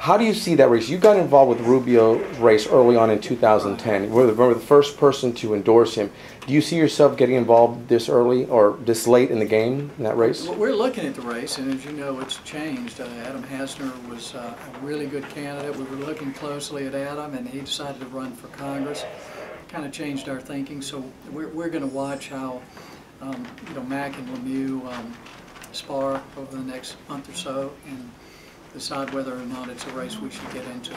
How do you see that race? You got involved with Rubio's race early on in 2010. You were the first person to endorse him. Do you see yourself getting involved this early or this late in the game in that race? Well, we're looking at the race, and as you know, it's changed. Adam Hasner was a really good candidate. We were looking closely at Adam, and he decided to run for Congress. Kind of changed our thinking, so we're going to watch how Mac and Lemieux spar over the next month or so, and decide whether or not it's a race we should get into.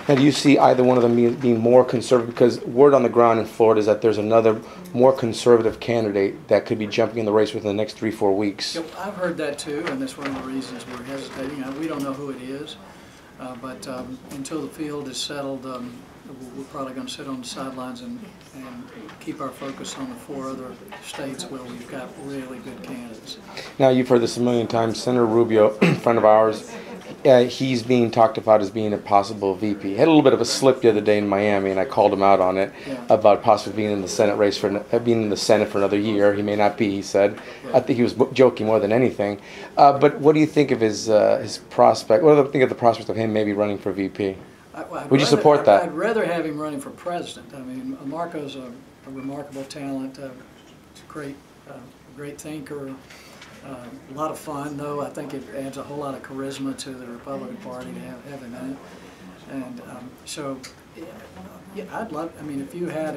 Now, do you see either one of them being more conservative? Because word on the ground in Florida is that there's another more conservative candidate that could be jumping in the race within the next 3-4 weeks. Yep, I've heard that too, and that's one of the reasons we're hesitating. We don't know who it is, but until the field is settled, we're probably going to sit on the sidelines and keep our focus on the 4 other states where we've got really good candidates. Now, you've heard this a million times. Senator Rubio, a friend of ours, he's being talked about as being a possible VP. He had a little bit of a slip the other day in Miami, and I called him out on it about possibly being in the Senate race being in the Senate for another year. He may not be, he said. I think he was joking more than anything. But what do you think of his prospect? What do you think of the prospect of him maybe running for VP? Would you support that? I'd rather have him running for president. I mean, Marco's a remarkable talent, a great thinker. A lot of fun, though. I think it adds a whole lot of charisma to the Republican Party to have him in it. And so, yeah, I'd love. I mean, if you had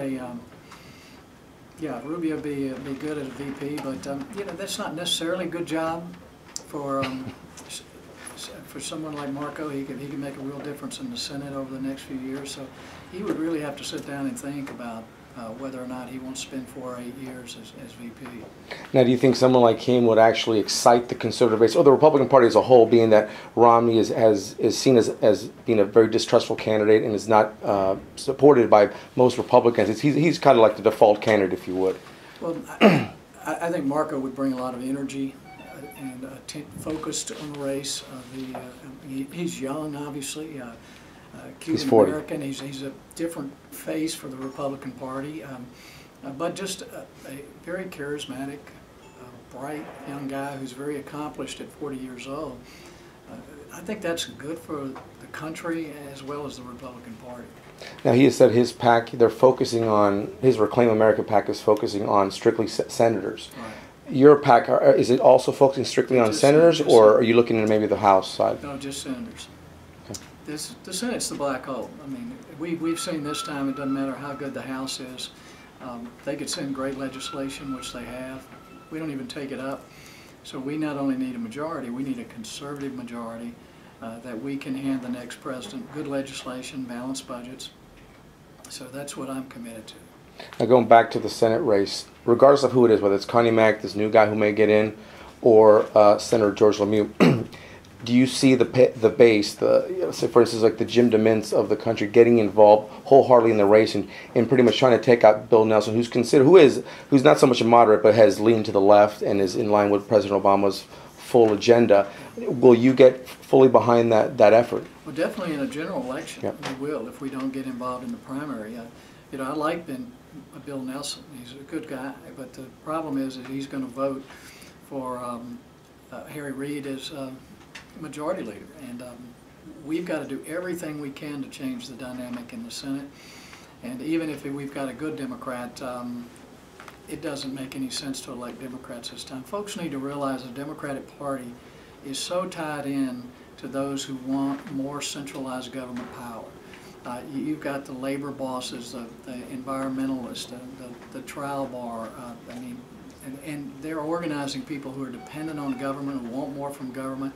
Rubio would be good as a VP, but that's not necessarily a good job for someone like Marco. He can make a real difference in the Senate over the next few years. So he would really have to sit down and think about whether or not he wants to spend 4 or 8 years as VP. Now, do you think someone like him would actually excite the conservative base, or the Republican Party as a whole, being that Romney is seen as being a very distrustful candidate and is not supported by most Republicans? He's kind of like the default candidate, if you would. Well, I think Marco would bring a lot of energy and focused on the race. He's young, obviously. Cuban-American. He's a different face for the Republican Party, but just a very charismatic, bright young guy who's very accomplished at 40 years old. I think that's good for the country as well as the Republican Party. Now, he has said his PAC, they're focusing on, his Reclaim America PAC is focusing on strictly senators. Right. Your PAC, is it also focusing strictly on senators, or are you looking at maybe the House side? No, just senators. The Senate's the black hole. I mean, we've seen this time, it doesn't matter how good the House is. They could send great legislation, which they have. We don't even take it up. So we not only need a majority, we need a conservative majority that we can hand the next president good legislation, balanced budgets. So that's what I'm committed to. Now, going back to the Senate race, regardless of who it is, whether it's Connie Mack, this new guy who may get in, or Senator George Lemieux, do you see the base, say for instance, like the Jim DeMints of the country, getting involved wholeheartedly in the race and pretty much trying to take out Bill Nelson, who's not so much a moderate but has leaned to the left and is in line with President Obama's full agenda? Will you get fully behind that effort? Well, definitely in a general election, yep. We will if we don't get involved in the primary. I like Bill Nelson. He's a good guy, but the problem is that he's going to vote for Harry Reid as majority leader, and we've got to do everything we can to change the dynamic in the Senate. And even if we've got a good Democrat, it doesn't make any sense to elect Democrats this time. Folks need to realize the Democratic Party is so tied in to those who want more centralized government power. You've got the labor bosses, the environmentalists, the trial bar. And they're organizing people who are dependent on government, who want more from government.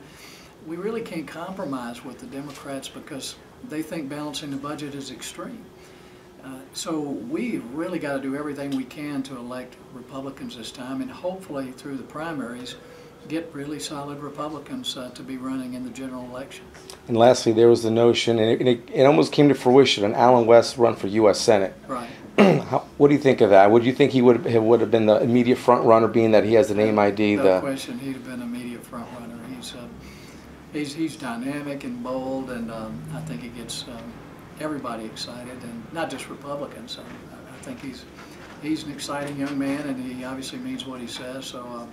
We really can't compromise with the Democrats because they think balancing the budget is extreme. So we really got to do everything we can to elect Republicans this time, and hopefully through the primaries get really solid Republicans to be running in the general election. And lastly, there was the notion, and it almost came to fruition, an Alan West run for U.S. Senate. Right. What do you think of that? Would you think he would have been the immediate front runner, being that he has the name ID? No question, he'd have been an immediate front runner. He's dynamic and bold, and I think he gets everybody excited, and not just Republicans. I think he's an exciting young man, and he obviously means what he says. So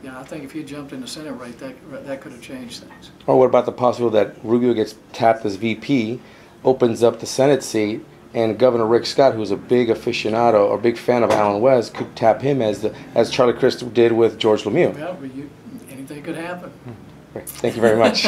Yeah, I think if he jumped in the Senate race, that could have changed things. Or what about the possibility that Rubio gets tapped as VP, opens up the Senate seat, and Governor Rick Scott, who's a big aficionado or big fan of Allen West, could tap him as Charlie Crist did with George Lemieux? Well, anything could happen. Thank you very much.